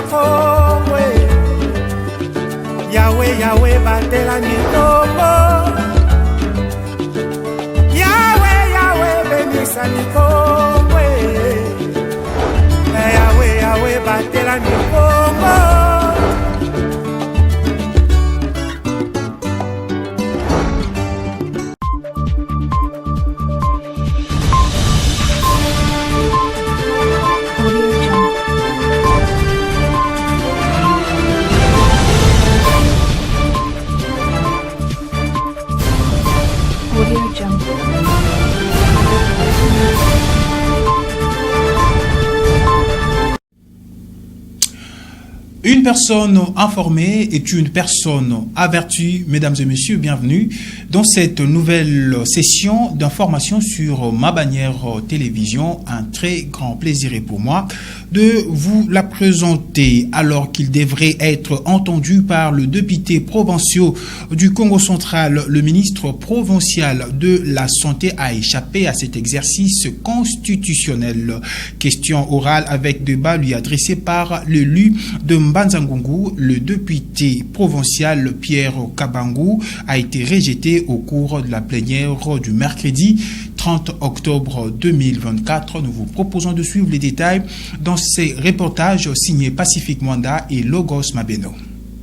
mikongwe. Yahweh, Yahweh, batela mitombo. Yahweh, Yahweh, benisa mikongwe. Yahweh, Yahweh, batela mitombo. Une personne informée est une personne avertie. Mesdames et messieurs, bienvenue dans cette nouvelle session d'information sur ma bannière télévision. Un très grand plaisir est pour moi de vous la présenter, alors qu'il devrait être entendu par le député provincial du Congo central. Le ministre provincial de la Santé a échappé à cet exercice constitutionnel. Question orale avec débat lui adressée par l'élu de Mbanza-Ngungu. Le député provincial Pierre Kabangu a été rejeté au cours de la plénière du mercredi 30 octobre 2024. Nous vous proposons de suivre les détails dans ces reportages signés Pacifique Mwanda et Logos Mabeno.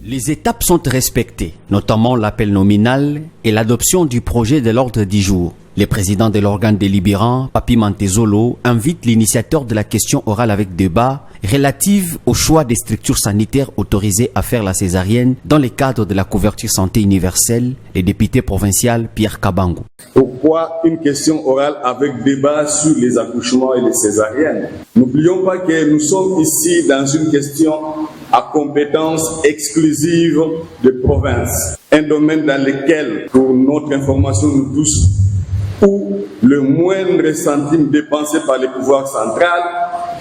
Les étapes sont respectées, notamment l'appel nominal et l'adoption du projet de l'ordre du jour. Le président de l'organe délibérant, Papi Mantezolo, invite l'initiateur de la question orale avec débat relative au choix des structures sanitaires autorisées à faire la césarienne dans le cadre de la couverture santé universelle, le député provincial Pierre Kabangu. Pourquoi une question orale avec débat sur les accouchements et les césariennes? N'oublions pas que nous sommes ici dans une question à compétence exclusive de province, un domaine dans lequel, pour notre information nous tous, où le moindre centime dépensé par le pouvoir central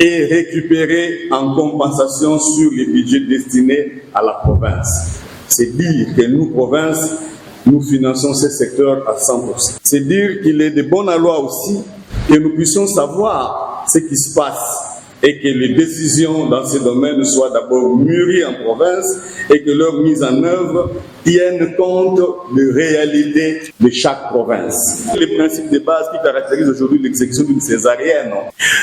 est récupéré en compensation sur les budgets destinés à la province. C'est dire que nous, province, nous finançons ce secteur à 100%. C'est dire qu'il est de bonne loi aussi que nous puissions savoir ce qui se passe et que les décisions dans ces domaines soient d'abord mûries en province et que leur mise en œuvre tienne compte de réalité de chaque province. Les principes de base qui caractérisent aujourd'hui l'exécution d'une césarienne.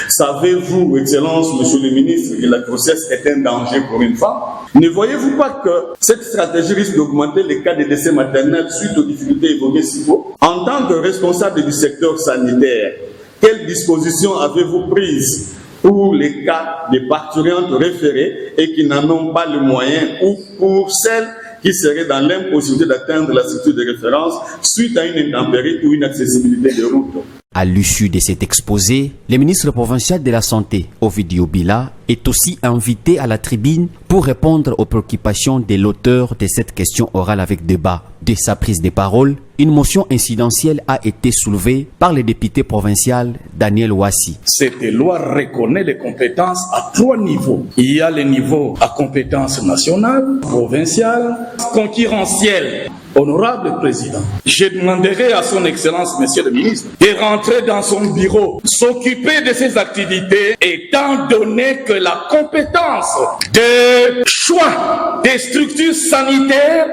Savez-vous, Excellence, Monsieur le ministre, que la grossesse est un danger pour une femme? Ne voyez-vous pas que cette stratégie risque d'augmenter les cas de décès maternels suite aux difficultés évoquées si haut? En tant que responsable du secteur sanitaire, quelles dispositions avez-vous prises pour les cas de parturientes référées et qui n'en ont pas le moyen, ou pour celles qui seraient dans l'impossibilité d'atteindre la structure de référence suite à une intempérie ou une accessibilité de route? À l'issue de cet exposé, le ministre provincial de la Santé, Ovidio Obila, est aussi invité à la tribune pour répondre aux préoccupations de l'auteur de cette question orale avec débat. De sa prise de parole, une motion incidentielle a été soulevée par le député provincial Daniel Ouassi. Cette loi reconnaît les compétences à 3 niveaux. Il y a le niveau à compétence nationale, provinciale, concurrentielle. Honorable Président, je demanderai à son Excellence, Monsieur le Ministre, de rentrer dans son bureau, s'occuper de ses activités, étant donné que la compétence de choix des structures sanitaires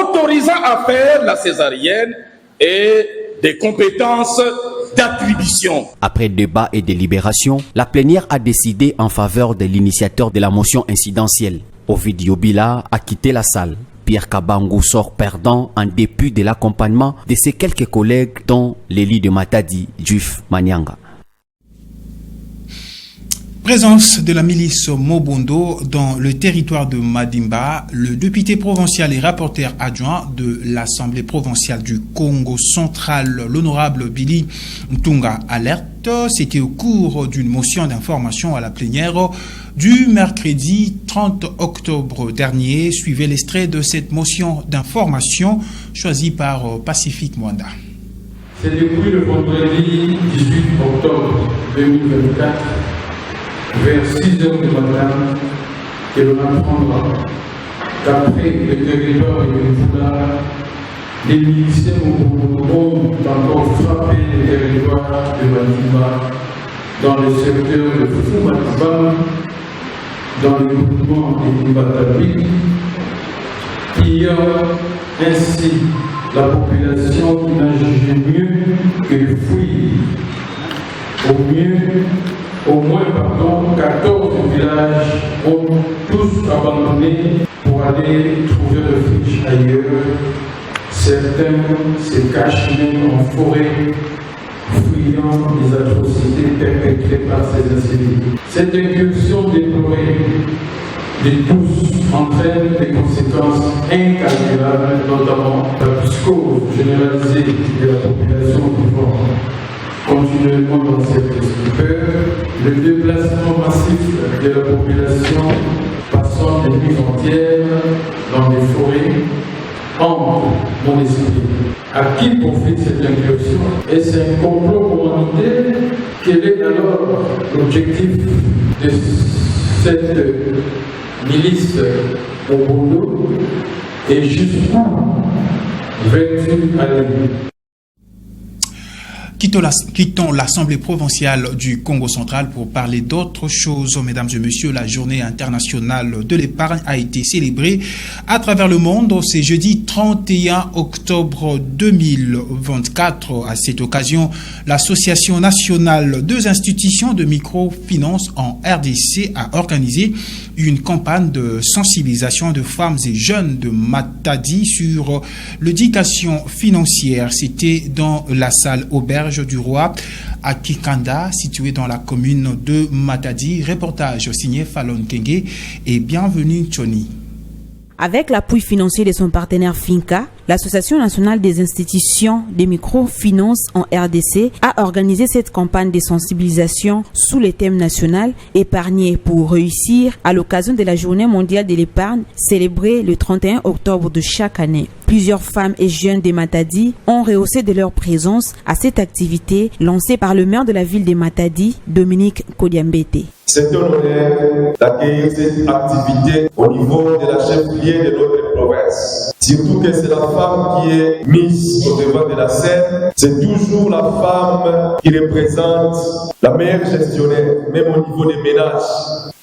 autorisant à faire la césarienne et des compétences d'attribution. Après débat et délibération, la plénière a décidé en faveur de l'initiateur de la motion incidentielle. Ovidio Obila a quitté la salle. Pierre Kabangu sort perdant en dépit de l'accompagnement de ses quelques collègues dont l'élu de Matadi, Juif Manyanga. Présence de la milice Mobondo dans le territoire de Madimba, le député provincial et rapporteur adjoint de l'Assemblée provinciale du Congo central, l'honorable Billy Ntunga, alerte. C'était au cours d'une motion d'information à la plénière du mercredi 30 octobre dernier. Suivez l'extrait de cette motion d'information choisie par Pacifique Mwanda. C'est depuis le vendredi 18 octobre 2024, vers 6 heures du matin, que l'on apprendra qu'après le territoire et le foulard, les miliciens ont encore frappé le territoire de Madimba dans le secteur de Fumatiba, dans le groupement des Batabliques, pillant ainsi la population qui n'a jugé mieux que de fuir. Au moins, 14 villages ont tous abandonné pour aller trouver refuge ailleurs. Certains se cachent même en forêt, fuyant les atrocités perpétrées par ces incivils. Cette incursion déplorée de tous entraîne des conséquences incalculables, notamment la psychose généralisée de la population vivant continuellement dans cette stupeur, le déplacement massif de la population passant des nuits entières dans les forêts entre mon esprit. À qui profite cette incursion? Est-ce un complot humanitaire? Quel est alors l'objectif de cette milice au boulot et jusqu'où veux-tu aller? Quittons l'Assemblée provinciale du Congo central pour parler d'autres choses. Mesdames et messieurs, la journée internationale de l'épargne a été célébrée à travers le monde ce jeudi 31 octobre 2024. À cette occasion, l'Association nationale des institutions de microfinance en RDC a organisé une campagne de sensibilisation de femmes et jeunes de Matadi sur l'éducation financière. C'était dans la salle auberge du Roi à Kikanda, située dans la commune de Matadi. Reportage signé Falon Kenge et bienvenue Tchoni. Avec l'appui financier de son partenaire Finca, l'Association nationale des institutions de microfinance en RDC a organisé cette campagne de sensibilisation sous le thème national épargner pour réussir à l'occasion de la Journée mondiale de l'épargne célébrée le 31 octobre de chaque année. Plusieurs femmes et jeunes de Matadi ont rehaussé de leur présence à cette activité lancée par le maire de la ville de Matadi, Dominique Kodiambete. C'est un honneur d'accueillir cette activité au niveau de la chef-lieu de notre province. Surtout que c'est la femme qui est mise au devant de la scène. C'est toujours la femme qui représente la meilleure gestionnaire, même au niveau des ménages.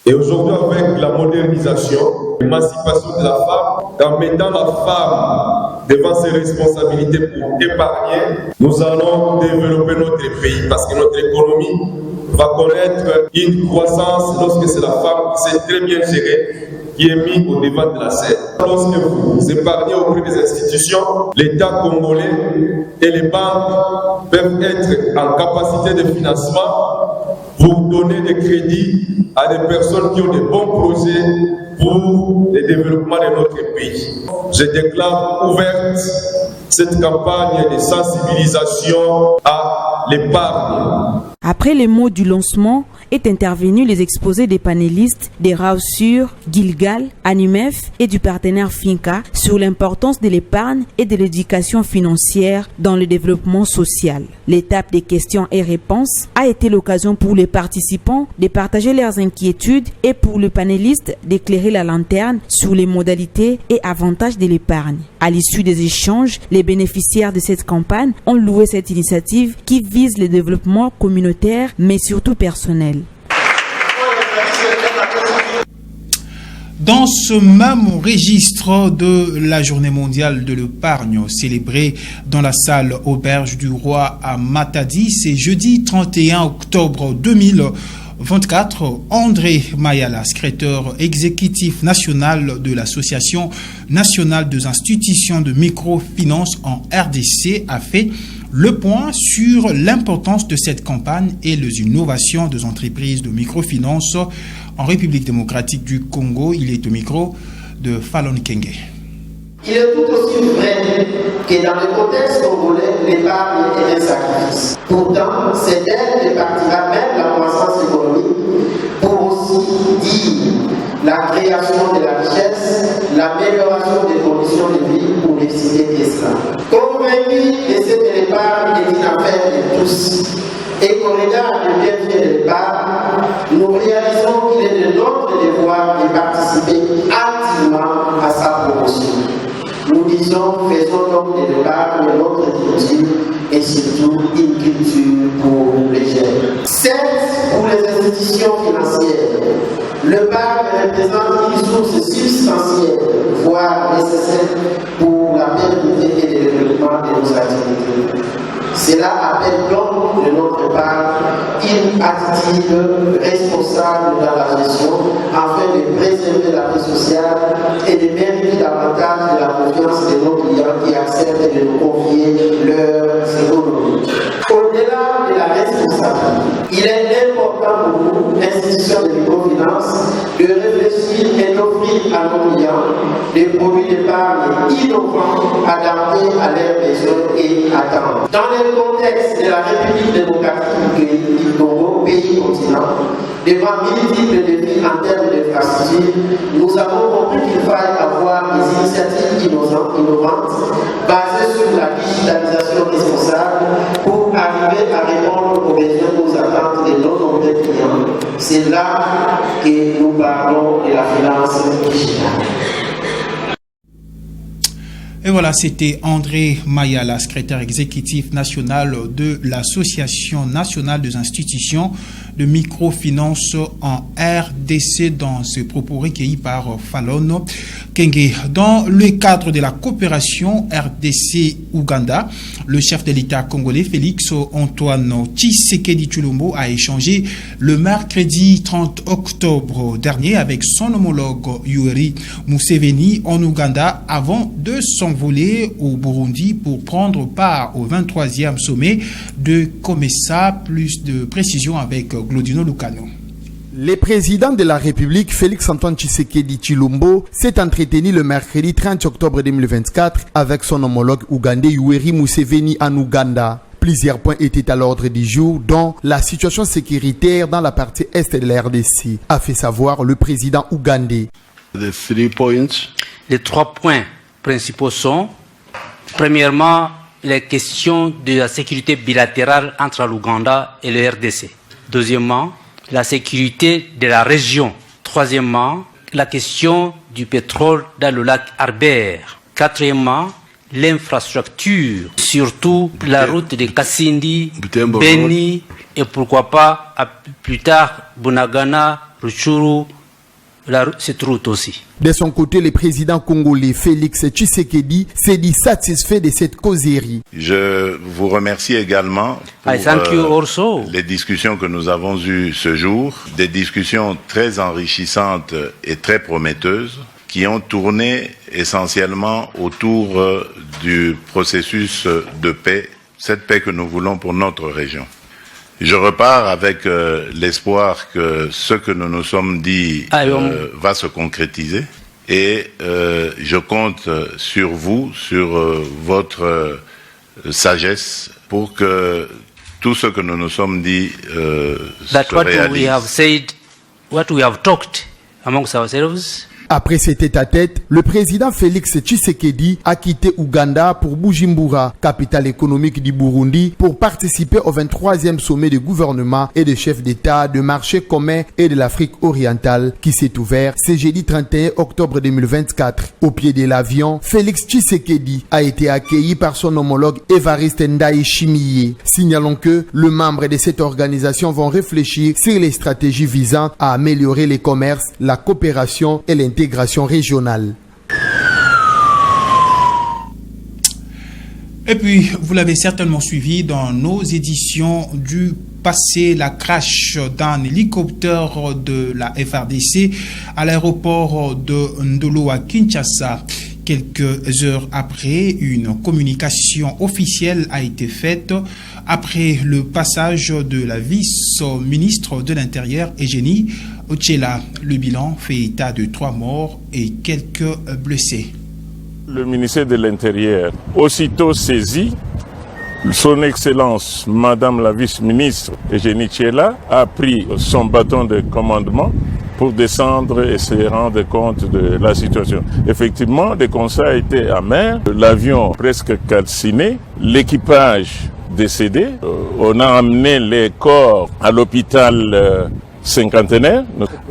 Et aujourd'hui, avec la modernisation, l'émancipation de la femme, en mettant la femme devant ses responsabilités pour épargner, nous allons développer notre pays parce que notre économie va connaître une croissance lorsque c'est la femme qui sait très bien gérer, qui est mise au devant de la scène. Lorsque vous épargnez auprès des institutions, l'État congolais et les banques peuvent être en capacité de financement pour donner des crédits à des personnes qui ont de bons projets pour le développement de notre pays. Je déclare ouverte cette campagne de sensibilisation à l'épargne. Après les mots du lancement, est intervenu les exposés des panélistes des Rausur, Gilgal, Animef et du partenaire Finca sur l'importance de l'épargne et de l'éducation financière dans le développement social. L'étape des questions et réponses a été l'occasion pour les participants de partager leurs inquiétudes et pour le panéliste d'éclairer la lanterne sur les modalités et avantages de l'épargne. À l'issue des échanges, les bénéficiaires de cette campagne ont loué cette initiative qui vise le développement communautaire mais surtout personnel. Dans ce même registre de la Journée mondiale de l'épargne célébrée dans la salle auberge du Roi à Matadi, c'est jeudi 31 octobre 2024, André Mayala, secrétaire exécutif national de l'Association nationale des institutions de microfinance en RDC, a fait le point sur l'importance de cette campagne et les innovations des entreprises de microfinance en République démocratique du Congo. Il est au micro de Falon Kenge. Il est tout aussi vrai que dans le contexte congolais, l'épargne est un sacrifice. Pourtant, c'est d'elle que partira même la croissance économique pour aussi dire la création de la richesse, l'amélioration des conditions de vie pour les cités d'Islam. Convaincu que cette épargne est une affaire de tous et qu'au regard du bienfait de l'épargne, nous réalisons qu'il est de notre devoir de participer activement à sa promotion. Nous disons, faisons donc de l'épargne notre culture et surtout une culture pour les jeunes. Certes, pour les institutions financières, l'épargne pour la pérennité et le développement de nos activités. Cela appelle donc de notre part une attitude responsable dans la gestion afin de préserver la vie sociale et de mériter davantage de la confiance de nos clients qui acceptent de nous confier leurs économies. Au-delà de la responsabilité, il est important pour nous, l'institution de microfinance, de réfléchir et d'offrir à nos clients des produits d'épargne innovants adaptés à leurs besoins et attentes. Dans le contexte de la République démocratique du Congo, pays continent, devant multiples défis en termes d'infrastructures, nous avons compris qu'il fallait avoir des initiatives innovantes basées sur la digitalisation responsable pour arriver à répondre aux besoins, aux attentes de nos nombreux clients. C'est là que nous parlons de la finance digitale. Et voilà, c'était André Mayala, secrétaire exécutif national de l'Association nationale des institutions de microfinance en RDC dans ce propos recueillis par Fallon Kenge. Dans le cadre de la coopération RDC-Ouganda, le chef de l'État congolais Félix Antoine Tshisekedi Tshilombo a échangé le mercredi 30 octobre dernier avec son homologue Yoweri Museveni en Ouganda avant de s'envoler au Burundi pour prendre part au 23e sommet de COMESA. Plus de précisions avec Glodino Lucano. Le président de la République, Félix-Antoine Tshisekedi Tshilombo, s'est entretenu le mercredi 30 octobre 2024 avec son homologue ougandais Yoweri Museveni en Ouganda. Plusieurs points étaient à l'ordre du jour, dont la situation sécuritaire dans la partie est de la RDC, a fait savoir le président ougandais. Les 3 points principaux sont, premièrement, la question de la sécurité bilatérale entre l'Ouganda et le RDC. Deuxièmement, la sécurité de la région. Troisièmement, la question du pétrole dans le lac Albert. Quatrièmement, l'infrastructure, surtout la route de Kassindi, Beni et pourquoi pas plus tard Bunagana, Rutshuru, cette route aussi. De son côté, le président congolais Félix Tshisekedi s'est dit satisfait de cette causerie. Je vous remercie également pour les discussions que nous avons eues ce jour, des discussions très enrichissantes et très prometteuses qui ont tourné essentiellement autour du processus de paix, cette paix que nous voulons pour notre région. Je repars avec l'espoir que ce que nous nous sommes dit va se concrétiser et je compte sur vous, sur votre sagesse pour que tout ce que nous nous sommes dit se réalise. What we have talked amongst ourselves. Après cet tête-à-tête, le président Félix Tshisekedi a quitté Ouganda pour Bujumbura, capitale économique du Burundi, pour participer au 23e sommet de gouvernement et de chefs d'État de marché commun et de l'Afrique orientale qui s'est ouvert ce jeudi 31 octobre 2024. Au pied de l'avion, Félix Tshisekedi a été accueilli par son homologue Évariste Ndayishimiye. Signalons que les membres de cette organisation vont réfléchir sur les stratégies visant à améliorer les commerces, la coopération et l'intégration régionale. Et puis, vous l'avez certainement suivi dans nos éditions du passé, la crash d'un hélicoptère de la FRDC à l'aéroport de Ndolo à Kinshasa. Quelques heures après, une communication officielle a été faite après le passage de la vice-ministre de l'Intérieur, Eugénie Ochela. Le bilan fait état de 3 morts et quelques blessés. Le ministère de l'Intérieur, aussitôt saisi, son Excellence, Madame la vice-ministre Eugénie Ochela, a pris son bâton de commandement pour descendre et se rendre compte de la situation. Effectivement, le constat était amer. L'avion presque calciné, l'équipage décédé. On a amené les corps à l'hôpital Cinquantenaire.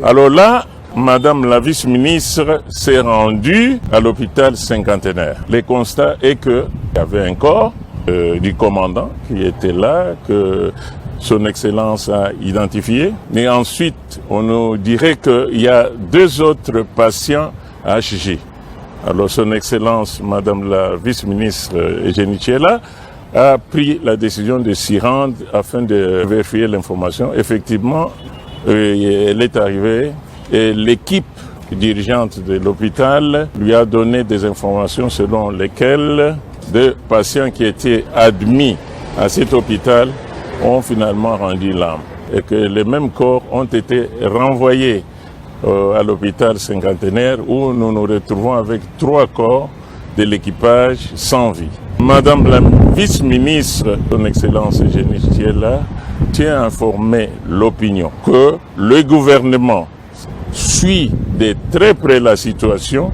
Alors là, Madame la vice-ministre s'est rendue à l'hôpital Cinquantenaire. Le constat est qu'il y avait un corps du commandant qui était là, que Son Excellence a identifié. Mais ensuite, on nous dirait qu'il y a 2 autres patients HG. Alors son Excellence, Madame la vice-ministre Eugénie Tchiela, a pris la décision de s'y rendre afin de vérifier l'information. Effectivement, elle est arrivée et l'équipe dirigeante de l'hôpital lui a donné des informations selon lesquelles des patients qui étaient admis à cet hôpital ont finalement rendu l'âme et que les mêmes corps ont été renvoyés à l'hôpital cinquantenaire où nous nous retrouvons avec 3 corps de l'équipage sans vie. Madame la vice-ministre, son Excellence Eugénie Tchiela, tient à informer l'opinion que le gouvernement suit de très près la situation.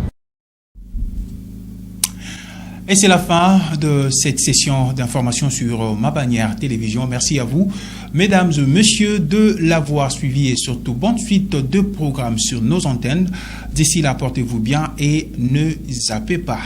Et c'est la fin de cette session d'information sur Ma Bannière Télévision. Merci à vous, mesdames et messieurs, de l'avoir suivi et surtout bonne suite de programmes sur nos antennes. D'ici là, portez-vous bien et ne zappez pas.